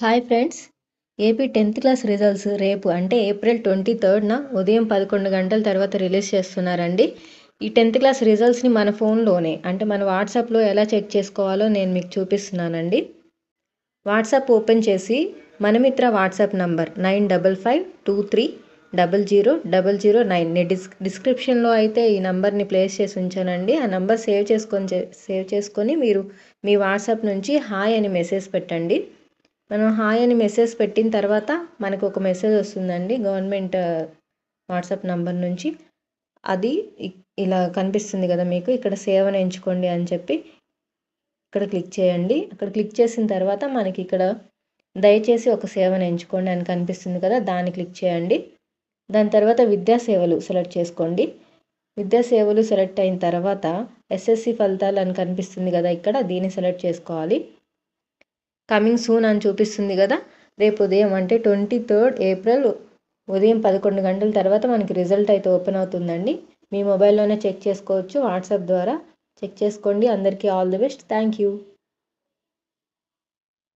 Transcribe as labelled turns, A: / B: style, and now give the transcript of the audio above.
A: Hi friends, AP 10th class results రేపు అంటే April 23న ఉదయం 11 గంటల తర్వాత రిలీజ్ చేస్తున్నారండి. ఈ 10th క్లాస్ రిజల్ట్స్ని మన ఫోన్లోనే అంటే మన వాట్సాప్లో ఎలా చెక్ చేసుకోవాలో నేను మీకు చూపిస్తున్నానండి. వాట్సాప్ ఓపెన్ చేసి మనమిత్ర వాట్సాప్ నంబర్ 9552300009 నేను డిస్క్రిప్షన్లో అయితే ఈ నంబర్ని ప్లేస్ చేసి ఉంచానండి. ఆ నంబర్ సేవ్ చేసుకొని మీరు మీ వాట్సాప్ నుంచి హాయ్ అని మెసేజ్ పెట్టండి. మనం హాయ్ అని మెసేజ్ పెట్టిన తర్వాత మనకు ఒక మెసేజ్ వస్తుందండి గవర్నమెంట్ వాట్సాప్ నంబర్ నుంచి. అది ఇలా కనిపిస్తుంది కదా మీకు, ఇక్కడ సేవ్ అని ఎంచుకోండి అని చెప్పి ఇక్కడ క్లిక్ చేయండి. అక్కడ క్లిక్ చేసిన తర్వాత మనకి ఇక్కడ దయచేసి ఒక సేవను ఎంచుకోండి అని కనిపిస్తుంది కదా, దాన్ని క్లిక్ చేయండి. దాని తర్వాత విద్యాసేవలు సెలెక్ట్ చేసుకోండి. విద్యాసేవలు సెలెక్ట్ అయిన తర్వాత ఎస్ఎస్సి ఫలితాలు అని కనిపిస్తుంది కదా, ఇక్కడ దీన్ని సెలెక్ట్ చేసుకోవాలి. కమింగ్ సూన్ అని చూపిస్తుంది కదా, రేపు ఉదయం అంటే 23rd ఏప్రిల్ ఉదయం 11 గంటల తర్వాత మనకి రిజల్ట్ అయితే ఓపెన్ అవుతుందండి. మీ మొబైల్లోనే చెక్ చేసుకోవచ్చు, వాట్సాప్ ద్వారా చెక్ చేసుకోండి. అందరికీ all the best. Thank you.